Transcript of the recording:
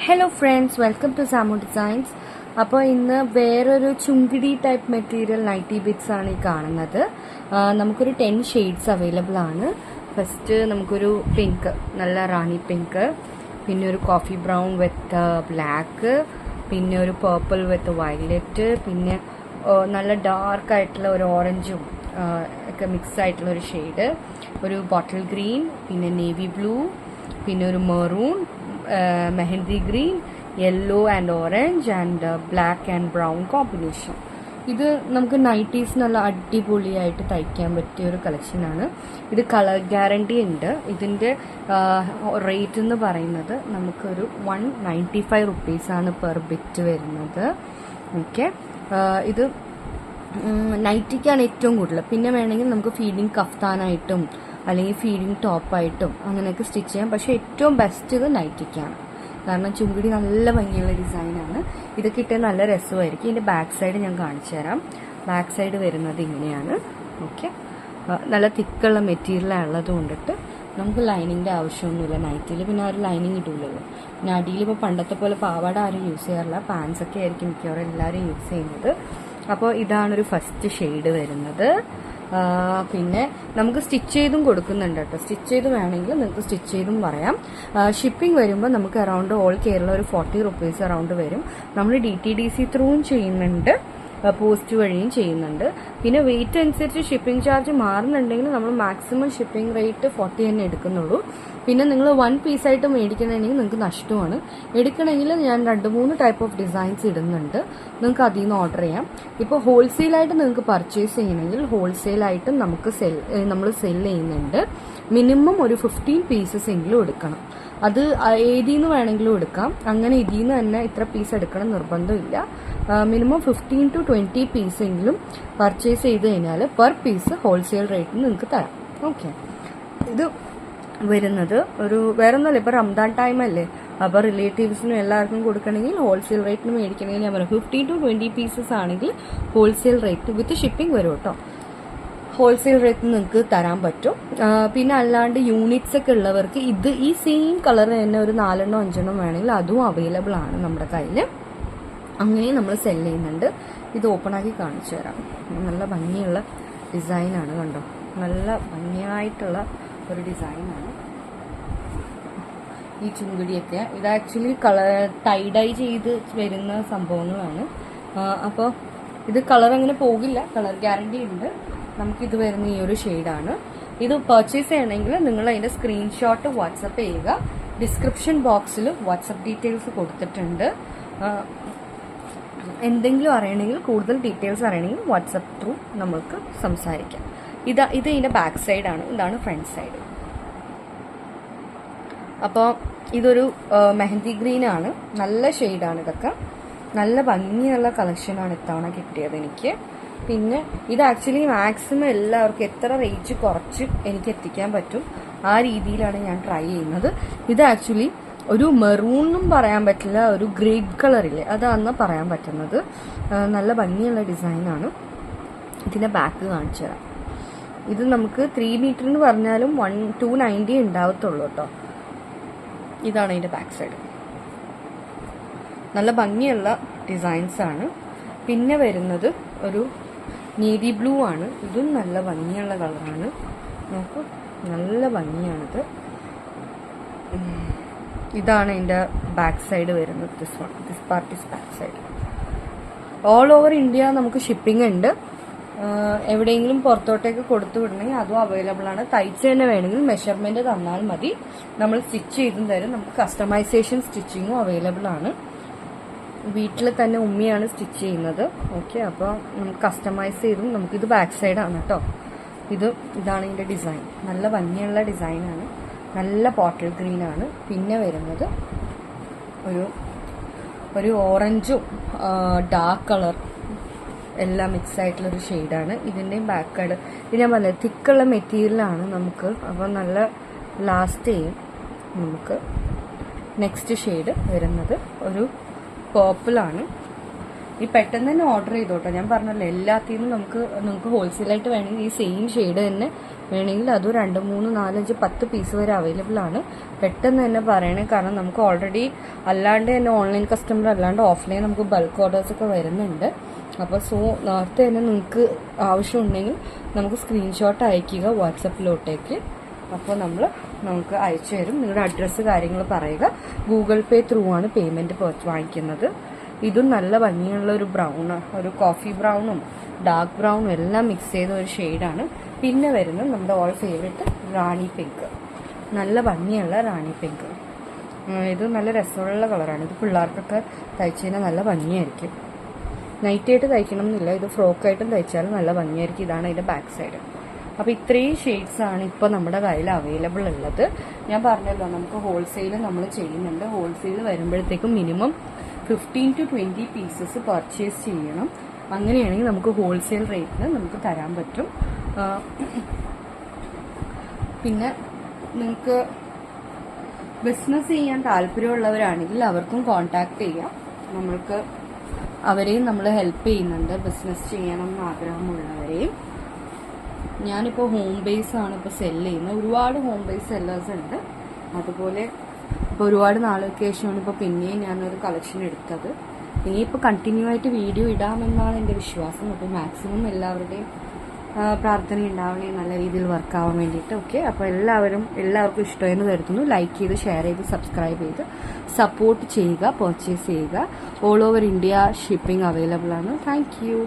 Hello friends, welcome to Samu Designs. അപ്പോൾ ഇന്ന് വേറൊരു ചുങ്കിടി ടൈപ്പ് മെറ്റീരിയൽ നൈറ്റി ബിറ്റ്സ് ആണ് ഈ കാണുന്നത്. നമുക്കൊരു 10 ഷെയ്ഡ്സ് അവൈലബിൾ ആണ്. ഫസ്റ്റ് നമുക്കൊരു പിങ്ക്, നല്ല റാണി പിങ്ക്, പിന്നെ ഒരു കോഫി ബ്രൗൺ വിത്ത് ബ്ലാക്ക്, പിന്നെ ഒരു പേർപ്പിൾ വിത്ത് വയലറ്റ്, പിന്നെ നല്ല ഡാർക്ക് ആയിട്ടുള്ള ഒരു ഓറഞ്ചും ഒക്കെ മിക്സ് ആയിട്ടുള്ള ഒരു ഷെയ്ഡ്, ഒരു ബോട്ടിൽ ഗ്രീൻ, പിന്നെ നേവി ബ്ലൂ, പിന്നെ ഒരു maroon, mehndi green, yellow and orange and black and brown combination. ഇത് നമുക്ക് നൈറ്റീസ് നല്ല അടിപൊളിയായിട്ട് തയ്ക്കാൻ പറ്റിയ ഒരു കളക്ഷനാണ്. ഇത് കളർ ഗ്യാരണ്ടി ഉണ്ട്. ഇതിൻ്റെ റേറ്റ് എന്ന് പറയുന്നത് നമുക്കൊരു 195 റുപ്പീസാണ് പെർ ബിറ്റ് വരുന്നത്. ഓക്കെ, ഇത് നൈറ്റിക്കാണ് ഏറ്റവും കൂടുതൽ. പിന്നെ വേണമെങ്കിൽ നമുക്ക് ഫീഡിങ് കഫ്താനായിട്ടും അല്ലെങ്കിൽ ഫീഡിങ് ടോപ്പായിട്ടും അങ്ങനെയൊക്കെ സ്റ്റിച്ച് ചെയ്യാം. പക്ഷെ ഏറ്റവും ബെസ്റ്റ് ഇത് നൈറ്റിക്കാണ്. കാരണം ചുങ്കിടി നല്ല ഭംഗിയുള്ള ഡിസൈനാണ്. ഇതൊക്കെ ഇട്ടേ നല്ല രസമായിരിക്കും. ഇതിൻ്റെ ബാക്ക് സൈഡ് ഞാൻ കാണിച്ചു തരാം. ബാക്ക് സൈഡ് വരുന്നത് ഇങ്ങനെയാണ്. ഓക്കെ, നല്ല തിക്കുള്ള മെറ്റീരിയലുള്ളത് കൊണ്ടിട്ട് നമുക്ക് ലൈനിങ്ങിൻ്റെ ആവശ്യമൊന്നുമില്ല നൈറ്റിൽ. പിന്നെ ആ ഒരു ലൈനിങ് ഇടില്ലല്ലോ. പിന്നെ അടിയിൽ ഇപ്പോൾ പണ്ടത്തെ പോലെ പാവാട ആരും യൂസ് ചെയ്യാറില്ല, പാൻസൊക്കെ ആയിരിക്കും മിക്കവാറും എല്ലാവരും യൂസ് ചെയ്യുന്നത്. അപ്പോൾ ഇതാണൊരു ഫസ്റ്റ് ഷെയ്ഡ് വരുന്നത്. പിന്നെ നമുക്ക് സ്റ്റിച്ച് ചെയ്തും കൊടുക്കുന്നുണ്ട് കേട്ടോ. സ്റ്റിച്ച് ചെയ്ത് വേണമെങ്കിൽ നിങ്ങൾക്ക് സ്റ്റിച്ച് ചെയ്തും പറയാം. ഷിപ്പിംഗ് വരുമ്പോൾ നമുക്ക് അറൗണ്ട് ഓൾ കേരള ഒരു 40 റുപ്പീസ് അറൗണ്ട് വരും. നമ്മൾ DTDC ത്രൂവും ചെയ്യുന്നുണ്ട്, പോസ്റ്റ് വഴിയും ചെയ്യുന്നുണ്ട്. പിന്നെ വെയിറ്റ് അനുസരിച്ച് ഷിപ്പിംഗ് ചാർജ് മാറുന്നുണ്ടെങ്കിൽ നമ്മൾ മാക്സിമം ഷിപ്പിംഗ് റേറ്റ് 40 തന്നെ എടുക്കുന്നുള്ളൂ. പിന്നെ നിങ്ങൾ 1 പീസായിട്ട് മേടിക്കണമെങ്കിൽ നിങ്ങൾക്ക് നഷ്ടമാണ്. എടുക്കണമെങ്കിൽ ഞാൻ 2-3 ടൈപ്പ് ഓഫ് ഡിസൈൻസ് ഇടുന്നുണ്ട്, നിങ്ങൾക്ക് അതിൽ നിന്ന് ഓർഡർ ചെയ്യാം. ഇപ്പോൾ ഹോൾസെയിലായിട്ട് നിങ്ങൾക്ക് പർച്ചേസ് ചെയ്യണമെങ്കിൽ ഹോൾസെയിലായിട്ടും നമ്മൾ സെൽ ചെയ്യുന്നുണ്ട്. മിനിമം ഒരു 15 പീസസ് എങ്കിലും എടുക്കണം. അത് ഏതിൽ നിന്ന് വേണമെങ്കിലും എടുക്കാം. അങ്ങനെ ഇതിൽ നിന്ന് തന്നെ ഇത്ര പീസ് എടുക്കണം നിർബന്ധമില്ല. മിനിമം 15 to 20 പീസെങ്കിലും പർച്ചേസ് ചെയ്ത് കഴിഞ്ഞാൽ പെർ പീസ് ഹോൾസെയിൽ റേറ്റിന് നിങ്ങൾക്ക് തരാം. ഓക്കെ, ഇത് വരുന്നത് ഒരു വേറെ ഒന്നുമല്ല, ഇപ്പോൾ റംദാൻ ടൈം അല്ലേ, അപ്പോൾ റിലേറ്റീവ്സിനും എല്ലാവർക്കും കൊടുക്കണമെങ്കിൽ ഹോൾസെയിൽ റേറ്റിന് മേടിക്കണമെങ്കിൽ ഞാൻ പറയാം 15 to 20 പീസസ് ആണെങ്കിൽ ഹോൾസെയിൽ റേറ്റ് വിത്ത് ഷിപ്പിംഗ് വരും കേട്ടോ. ഹോൾസെയിൽ റേറ്റിന് നിങ്ങൾക്ക് തരാൻ പറ്റും. പിന്നെ അല്ലാണ്ട് യൂണിറ്റ്സ് ഒക്കെ ഉള്ളവർക്ക് ഈ സെയിം കളർ തന്നെ ഒരു 4-5 വേണമെങ്കിൽ അതും അവൈലബിൾ ആണ് നമ്മുടെ കയ്യിൽ. അങ്ങനെയും നമ്മൾ സെൽ ചെയ്യുന്നുണ്ട്. ഇത് ഓപ്പൺ ആക്കി കാണിച്ചു തരാം. നല്ല ഭംഗിയുള്ള ഡിസൈനാണ്, കണ്ടോ, നല്ല ഭംഗിയായിട്ടുള്ള ഒരു ഡിസൈനാണ് ഈ ചുങ്കിടിയൊക്കെ. ഇത് ആക്ച്വലി ടൈഡൈ ചെയ്ത് വരുന്ന സംഭവങ്ങളാണ്. അപ്പോൾ ഇത് കളർ അങ്ങനെ പോകില്ല, കളർ ഗ്യാരണ്ടി ഉണ്ട്. നമുക്കിത് വരുന്ന ഈ ഒരു ഷെയ്ഡാണ്. ഇത് പർച്ചേസ് ചെയ്യണമെങ്കിൽ നിങ്ങൾ അതിൻ്റെ സ്ക്രീൻഷോട്ട് വാട്സപ്പ് ചെയ്യുക. ഡിസ്ക്രിപ്ഷൻ ബോക്സിൽ വാട്സപ്പ് ഡീറ്റെയിൽസ് കൊടുത്തിട്ടുണ്ട്. എന്തെങ്കിലും അറിയണമെങ്കിൽ, കൂടുതൽ ഡീറ്റെയിൽസ് അറിയണമെങ്കിൽ വാട്സപ്പ് ത്രൂ നമുക്ക് സംസാരിക്കാം. ഇത് ഇതിൻ്റെ ബാക്ക് സൈഡാണ്, ഇതാണ് ഫ്രണ്ട് സൈഡ്. അപ്പോൾ ഇതൊരു മെഹന്തി ഗ്രീൻ ആണ്, നല്ല ഷെയ്ഡാണ്. ഇതൊക്കെ നല്ല ഭംഗിയുള്ള കളക്ഷനാണ് ഇത്തവണ കിട്ടിയത് എനിക്ക്. പിന്നെ ഇത് ആക്ച്വലി മാക്സിമം എല്ലാവർക്കും എത്ര റേറ്റ് കുറച്ച് എനിക്ക് എത്തിക്കാൻ പറ്റും ആ രീതിയിലാണ് ഞാൻ ട്രൈ ചെയ്യുന്നത്. ഇത് ആക്ച്വലി ഒരു മെറൂണും പറയാൻ പറ്റില്ല, ഒരു ഗ്രേപ്പ് കളറില്ലേ അതാണെന്ന് പറയാൻ പറ്റുന്നത്. നല്ല ഭംഗിയുള്ള ഡിസൈനാണ്. ഇതിൻ്റെ ബാക്ക് കാണിച്ചു തരാം. ഇത് നമുക്ക് 3 മീറ്റർ എന്ന് പറഞ്ഞാലും 290 ഉണ്ടാവത്തുള്ളൂ കേട്ടോ. ഇതാണ് ഇതിൻ്റെ ബാക്ക് സൈഡ്. നല്ല ഭംഗിയുള്ള ഡിസൈൻസാണ്. പിന്നെ വരുന്നത് ഒരു നേവി ബ്ലൂ ആണ്. ഇതും നല്ല ഭംഗിയുള്ള കളറാണ്. നോക്കൂ, നല്ല ഭംഗിയാണിത്. ഇതാണ് ഇതിൻ്റെ ബാക്ക് സൈഡ് വരുന്നത്. This part is back side. All over India നമുക്ക് ഷിപ്പിംഗ് ഉണ്ട്. എവിടെയെങ്കിലും പുറത്തോട്ടേക്ക് കൊടുത്തു വിടണമെങ്കിൽ അതും അവൈലബിൾ ആണ്. തയ്ച്ച് തന്നെ വേണമെങ്കിൽ മെഷർമെന്റ് തന്നാൽ മതി, നമ്മൾ സ്റ്റിച്ച് ചെയ്തും തരും. നമുക്ക് കസ്റ്റമൈസേഷൻ സ്റ്റിച്ചിങ്ങും അവൈലബിൾ ആണ്. വീട്ടിൽ തന്നെ ഉമ്മിയാണ് സ്റ്റിച്ച് ചെയ്യുന്നത്. ഓക്കെ, അപ്പോൾ നമുക്ക് കസ്റ്റമൈസ് ചെയ്തും നമുക്കിത് ബാക്ക് സൈഡാണ് കേട്ടോ. ഇതാണ് ഇതിൻ്റെ ഡിസൈൻ. നല്ല ഭംഗിയുള്ള ഡിസൈനാണ്, നല്ല ബോട്ടിൽ ഗ്രീനാണ്. പിന്നെ വരുന്നത് ഒരു ഓറഞ്ചും ഡാർക്ക് കളർ എല്ലാം മിക്സ് ആയിട്ടുള്ളൊരു ഷെയ്ഡാണ്. ഇതിൻ്റെയും ബാക്ക് സൈഡ് ഇത് ഞാൻ പറഞ്ഞത് തിക്കുള്ള മെറ്റീരിയലാണ് നമുക്ക്, അപ്പോൾ നല്ല ലാസ്റ്റ് ചെയ്യും. നമുക്ക് നെക്സ്റ്റ് ഷെയ്ഡ് വരുന്നത് ഒരു പേർപ്പിളാണ്. ഈ പെട്ടെന്ന് തന്നെ ഓർഡർ ചെയ്തോട്ടോ. ഞാൻ പറഞ്ഞല്ലോ എല്ലാത്തിനും നിങ്ങൾക്ക് ഹോൾസെയിലായിട്ട് വേണമെങ്കിൽ ഈ സെയിം ഷെയ്ഡ് തന്നെ വേണമെങ്കിൽ അതും 2, 3, 4, 5, 10 പീസ് വരെ അവൈലബിൾ ആണ്. പെട്ടെന്ന് തന്നെ പറയണേ, കാരണം നമുക്ക് ഓൾറെഡി അല്ലാണ്ട് തന്നെ ഓൺലൈൻ കസ്റ്റമർ അല്ലാണ്ട് ഓഫ്ലൈൻ നമുക്ക് ബൾക്ക് ഓർഡേഴ്സ് ഒക്കെ വരുന്നുണ്ട്. അപ്പോൾ നേരത്തെ തന്നെ നിങ്ങൾക്ക് ആവശ്യമുണ്ടെങ്കിൽ നമുക്ക് സ്ക്രീൻഷോട്ട് അയക്കുക വാട്സപ്പിലോട്ടേക്ക്. അപ്പോൾ നമുക്ക് അയച്ചു തരും. നിങ്ങളുടെ അഡ്രസ്സ് കാര്യങ്ങൾ പറയുക. ഗൂഗിൾ പേ ത്രൂ ആണ് പേയ്മെൻറ്റ് വാങ്ങിക്കുന്നത്. ഇതും നല്ല ഭംഗിയുള്ള ഒരു ബ്രൗണ്, ഒരു കോഫി ബ്രൗണും ഡാർക്ക് ബ്രൗണും എല്ലാം മിക്സ് ചെയ്ത ഒരു ഷെയ്ഡാണ്. പിന്നെ വരുന്നത് നമ്മുടെ ഓൾ ഫേവറേറ്റ് റാണി പിങ്ക്, നല്ല ഭംഗിയുള്ള റാണി പിങ്ക്. ഇത് നല്ല രസമുള്ള കളറാണ്. ഇത് പിള്ളേർക്കൊക്കെ തയ്ച്ചു കഴിഞ്ഞാൽ നല്ല ഭംഗിയായിരിക്കും. നൈറ്റായിട്ട് തയ്ക്കണം എന്നില്ല, ഇത് ഫ്രോക്കായിട്ടും തയ്ച്ചാലും നല്ല ഭംഗിയായിരിക്കും. ഇതാണ് ഇതിൻ്റെ ബാക്ക് സൈഡ്. അപ്പോൾ ഇത്രയും ഷെയ്ഡ്സാണ് ഇപ്പോൾ നമ്മുടെ കയ്യിൽ അവൈലബിൾ ഉള്ളത്. ഞാൻ പറഞ്ഞല്ലോ നമുക്ക് ഹോൾസെയിൽ നമ്മൾ ചെയ്യുന്നുണ്ട്. ഹോൾസെയിൽ വരുമ്പോഴത്തേക്കും മിനിമം 15 to 20 പീസസ് പർച്ചേസ് ചെയ്യണം. അങ്ങനെയാണെങ്കിൽ നമുക്ക് ഹോൾസെയിൽ റേറ്റിന് നമുക്ക് തരാൻ പറ്റും. പിന്നെ നിങ്ങൾക്ക് ബിസിനസ് ചെയ്യാൻ താല്പര്യമുള്ളവരാണെങ്കിൽ അവർക്കും കോൺടാക്ട് ചെയ്യാം. നമ്മൾക്ക് അവരെയും നമ്മൾ ഹെൽപ്പ് ചെയ്യുന്നുണ്ട്, ബിസിനസ് ചെയ്യണം എന്ന് ആഗ്രഹമുള്ളവരെയും. ഞാനിപ്പോൾ ഹോം ബേസ് ആണ് ഇപ്പോൾ സെല്ല് ചെയ്യുന്നത്. ഒരുപാട് ഹോം ബേസ് സെല്ലേഴ്സ് ഉണ്ട്. അതുപോലെ ഇപ്പോൾ ഒരുപാട് നാളൊക്കെ ശേഷമാണ് ഇപ്പോൾ പിന്നെയും ഞാനൊരു കളക്ഷൻ എടുത്തത്. ഇനിയിപ്പോൾ കണ്ടിന്യൂ ആയിട്ട് വീഡിയോ ഇടാമെന്നാണ് എൻ്റെ വിശ്വാസം. അപ്പോൾ മാക്സിമം എല്ലാവരുടെയും പ്രാർത്ഥന ഉണ്ടാവണേ, നല്ല രീതിയിൽ വർക്കാവാൻ വേണ്ടിയിട്ട്. ഓക്കെ, അപ്പോൾ എല്ലാവർക്കും ഇഷ്ടമെന്ന് കരുതുന്നു. ലൈക്ക് ചെയ്ത്, ഷെയർ ചെയ്ത്, സബ്സ്ക്രൈബ് ചെയ്ത് സപ്പോർട്ട് ചെയ്യുക, പർച്ചേസ് ചെയ്യുക. All over India shipping available ആണ്. Thank U.